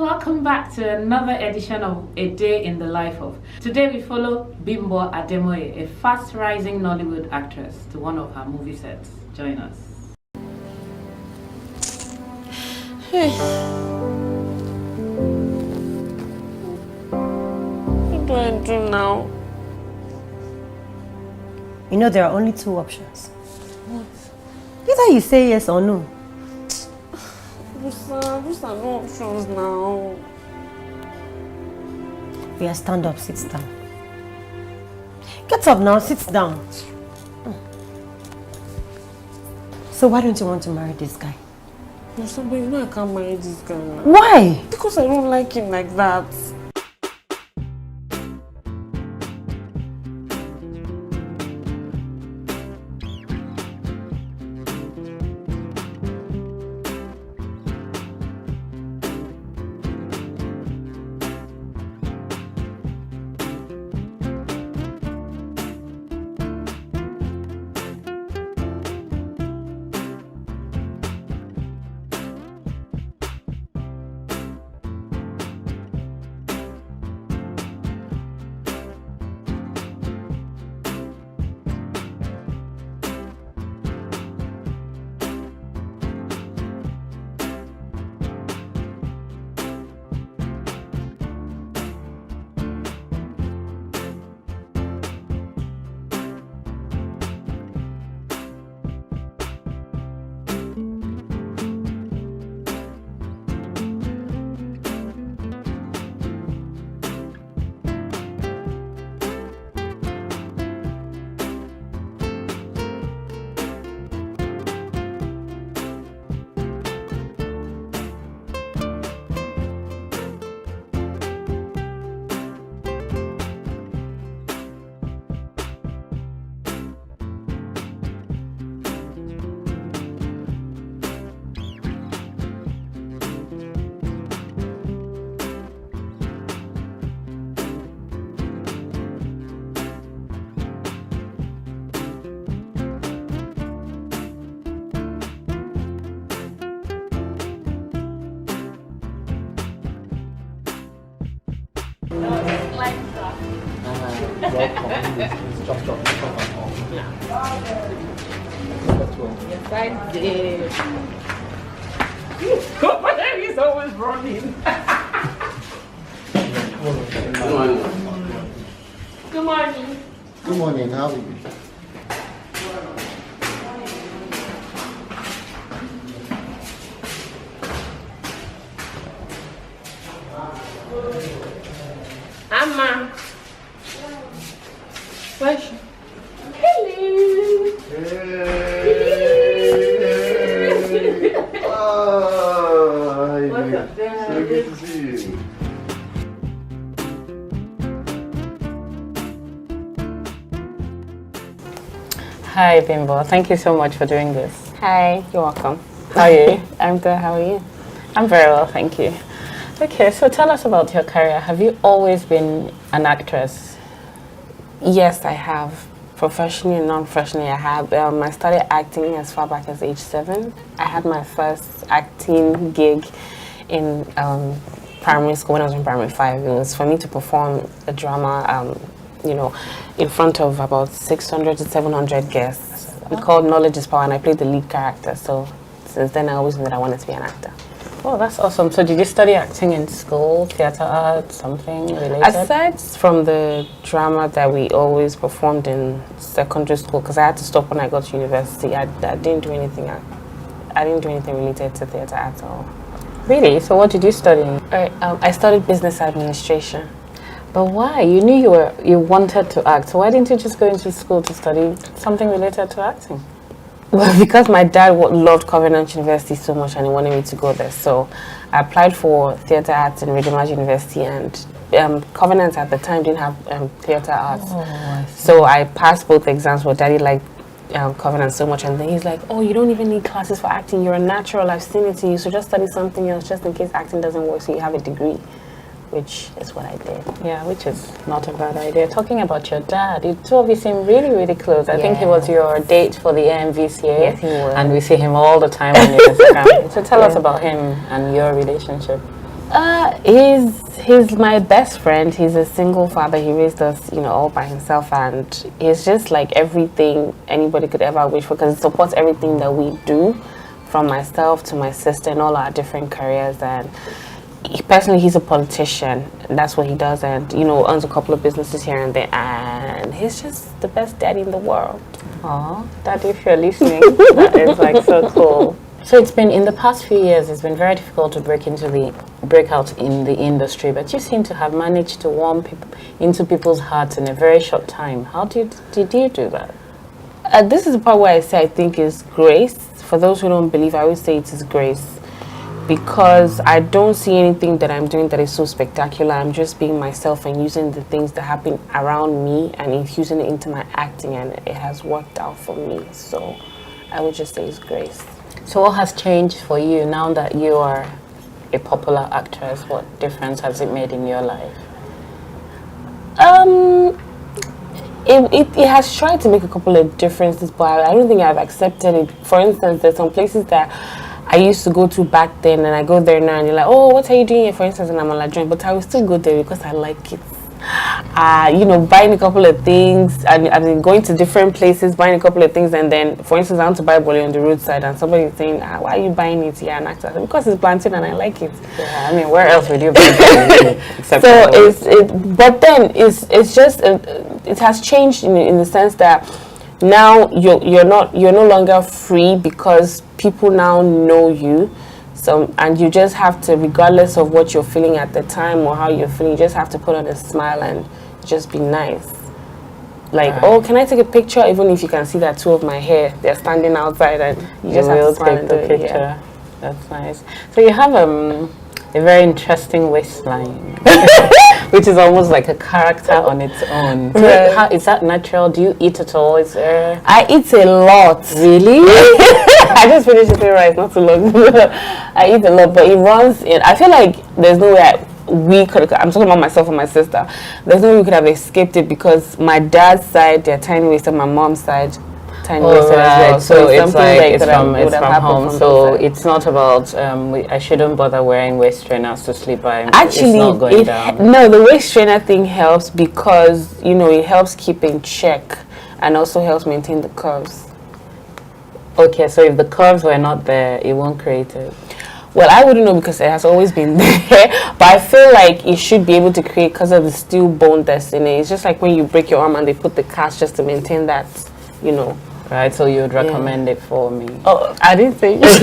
welcome back to another edition of A Day in the Life of. Today we follow Bimbo Ademoye, a fast-rising Nollywood actress, to one of her movie sets. Join us. Hey. What do I do now? You know, there are only two options. What? Either you say yes or no. Those are no options now. Yeah, stand up, sit down. Get up now, sit down. So why don't you want to marry this guy? No, but you know I can't marry this guy now. Why? Because I don't like him like that. Yes, I did. He's always running. Good morning. Good morning. Good morning, how are you? Amma. Where's she? Hello. Hey. Oh, What's up, Dad? So good to see you. Hi Bimbo, thank you so much for doing this. Hi, you're welcome. How are you? I'm good, how are you? I'm very well, thank you. Okay, so tell us about your career. Have you always been an actress? Yes, I have. Professionally and non-professionally, I have. I started acting as far back as age 7. I had my first acting gig in primary school when I was in primary 5. It was for me to perform a drama, you know, in front of about 600 to 700 guests. It's called Knowledge is Power, and I played the lead character. So since then, I always knew that I wanted to be an actor. Oh, that's awesome. So did you study acting in school, theater art, something related? Aside from the drama that we always performed in secondary school, because I had to stop when I got to university, I didn't do anything. I didn't do anything related to theater at all. Really? So what did you study? I studied business administration. But why? You knew you wanted to act. So why didn't you just go into school to study something related to acting? Well, because my dad loved Covenant University so much and he wanted me to go there. So I applied for theatre arts in Redeemer University, and Covenant at the time didn't have theatre arts. Oh, so I passed both exams, but Daddy liked Covenant so much, and then he's like, oh, you don't even need classes for acting. You're a natural. I've seen it in you. So just study something else just in case acting doesn't work so you have a degree. Which is what I did. Yeah, which is not a bad idea. Talking about your dad, you two of you seem really, really close. I think he was your date for the AMVCA. Yes, he was. And we see him all the time on your Instagram. So tell us about him and your relationship. He's my best friend. He's a single father. He raised us, all by himself, and he's just like everything anybody could ever wish for, because he supports everything that we do, from myself to my sister and all our different careers. And personally, he's a politician, and that's what he does, and owns a couple of businesses here and there, and he's just the best daddy in the world. Oh, Daddy, if you're listening, that is like so cool. So it's been, in the past few years, it's been very difficult to break out in the industry, but you seem to have managed to warm into people's hearts in a very short time. How did you do that? This is the part where I say I think is grace. For those who don't believe, I always say it is grace, because I don't see anything that I'm doing that is so spectacular. I'm just being myself and using the things that happen around me and infusing it into my acting, and it has worked out for me. So I would just say it's grace. So what has changed for you now that you are a popular actress? What difference has it made in your life? It has tried to make a couple of differences, but I don't think I've accepted it. For instance, there's some places that I used to go to back then, and I go there now, and you're like, oh, what are you doing here, for instance, and I'm on a joint, but I will still go there because I like it. Buying a couple of things, and I've been going to different places, buying a couple of things, and then, for instance, I want to buy bole on the roadside, and somebody is saying, why are you buying it here? And I said, because it's plantain and I like it. Yeah, I mean, where else would you buy it? Except but then it's just it has changed in the sense that now you're no longer free, because people now know you. So, and you just have to, regardless of what you're feeling at the time or how you're feeling, you just have to put on a smile and just be nice. Like, right. Oh, can I take a picture? Even if you can see that two of my hair, they're standing outside, and you just have to smile and take the picture. Yeah. That's nice. So you have a very interesting waistline, which is almost like a character on its own. Right. Is that natural? Do you eat at all? I eat a lot. Really? I just finished eating rice not too long ago. I eat a lot, but it runs in. I feel like there's no way we could. I'm talking about myself and my sister. There's no way we could have escaped it, because my dad's side, they're tiny waisted, my mom's side, tiny waisted as well. So it's like it's from home. So it's not about I shouldn't bother wearing waist trainers to sleep by. Actually, it's not going down. No, the waist trainer thing helps, because it helps keep in check, and also helps maintain the curves. Okay, so if the curves were not there, it won't create it. Well, I wouldn't know, because it has always been there, but I feel like it should be able to create, because of the steel bone that's in it. It's just like when you break your arm and they put the cast just to maintain that, Right, so you would recommend it for me. Oh, I didn't say that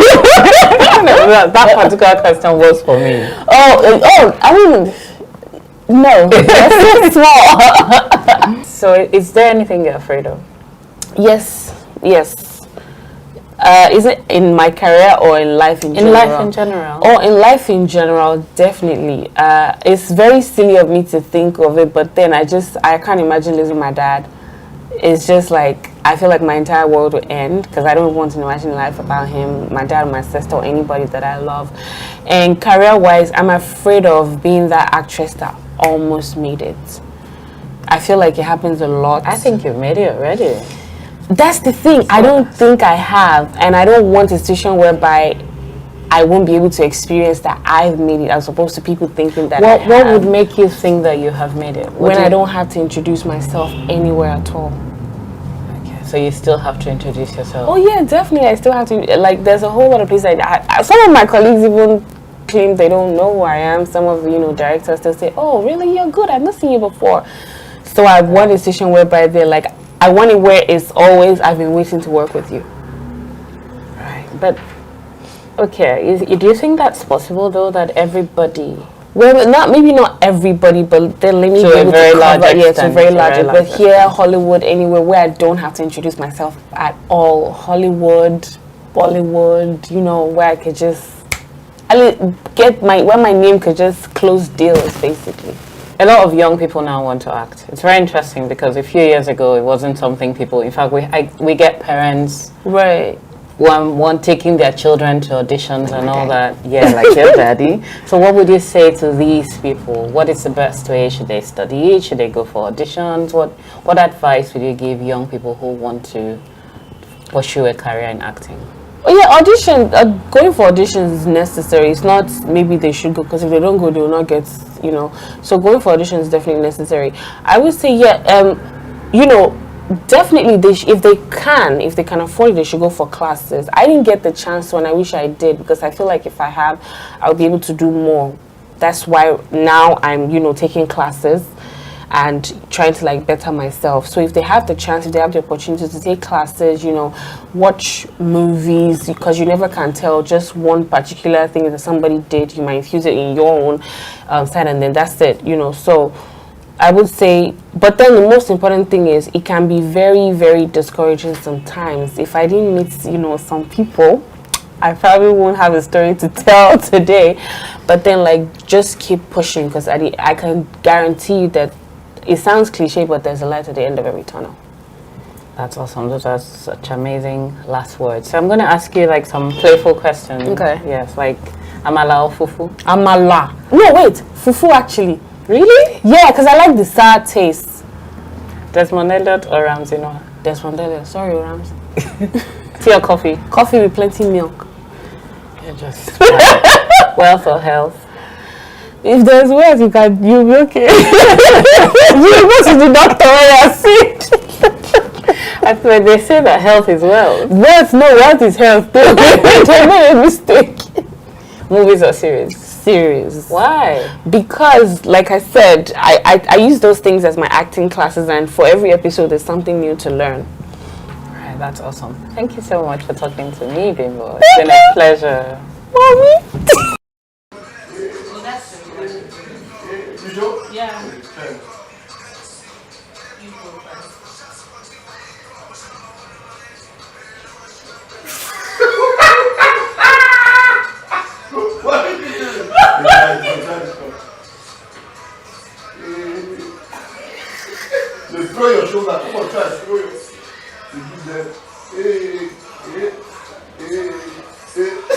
particular question was for me. I mean, no, that's so small. So is there anything you're afraid of? Yes. Is it in my career or in life in general? In life in general. Oh, in life in general, definitely. It's very silly of me to think of it, but then I can't imagine losing my dad. It's just like, I feel like my entire world will end, because I don't want to imagine life without him, my dad, my sister, or anybody that I love. And career-wise, I'm afraid of being that actress that almost made it. I feel like it happens a lot. I think you've made it already. That's the thing. I don't think I have, and I don't want a situation whereby I won't be able to experience that I've made it, as opposed to people thinking that What would make you think that you have made it? When I don't have to introduce myself anywhere at all. Okay, so you still have to introduce yourself? Oh yeah, definitely. I still have to. Like, there's a whole lot of places. Some of my colleagues even claim they don't know who I am. Some of directors still say, "Oh, really? You're good. I've not seen you before." So I want a situation whereby they're like, I want it where it's always, I've been waiting to work with you. Right. But, okay, do you think that's possible, though, that everybody... Well, maybe not everybody, but then let me to a very large extent. Yeah, to a very large extent. But here, Hollywood, anywhere where I don't have to introduce myself at all. Hollywood, Bollywood, where I could just... where my name could just close deals, basically. A lot of young people now want to act. It's very interesting, because a few years ago it wasn't something people. In fact, we get parents, right, one taking their children to auditions and all that. Yeah, like your daddy. So, what would you say to these people? What is the best way? Should they study? Should they go for auditions? What advice would you give young people who want to pursue a career in acting? Oh yeah, audition. Going for auditions is necessary. It's not maybe they should go, because if they don't go, they will not get. So going for auditions is definitely necessary. I would say definitely if they can afford it, they should go for classes. I didn't get the chance to, and I wish I did, because I feel like if I have, I'll be able to do more. That's why now I'm taking classes and trying to like better myself. So if they have the chance, if they have the opportunity to take classes, watch movies, because you never can tell, just one particular thing that somebody did, you might infuse it in your own side, and then that's it. So I would say, but then the most important thing is it can be very, very discouraging sometimes. If I didn't meet some people, I probably won't have a story to tell today. But then like just keep pushing, because I can guarantee you that it sounds cliche, but there's a light at the end of every tunnel. That's awesome. Those are such amazing last words. So I'm going to ask you like some playful questions. Okay. Yes, like amala or fufu. Amala. No, wait. Fufu actually. Really? Yeah, because I like the sour taste. Desmond Elliot or Ramsey Noah? Desmond Elliot. Sorry, Rams. Tea or coffee? Coffee with plenty milk. You're just wealth or health? If there's wealth, you'll be okay. You go to the doctor when you're sick. I swear they say that health is wealth. Wealth is health. They made a mistake. Movies or series? Series. Why? Because, like I said, I use those things as my acting classes, and for every episode, there's something new to learn. Right, that's awesome. Thank you so much for talking to me, Bimbo. It's been a pleasure. Mommy. You sure? Yeah. What did you do? Just throw your shoulder. Come on, try. Throw your. You do that. Hey.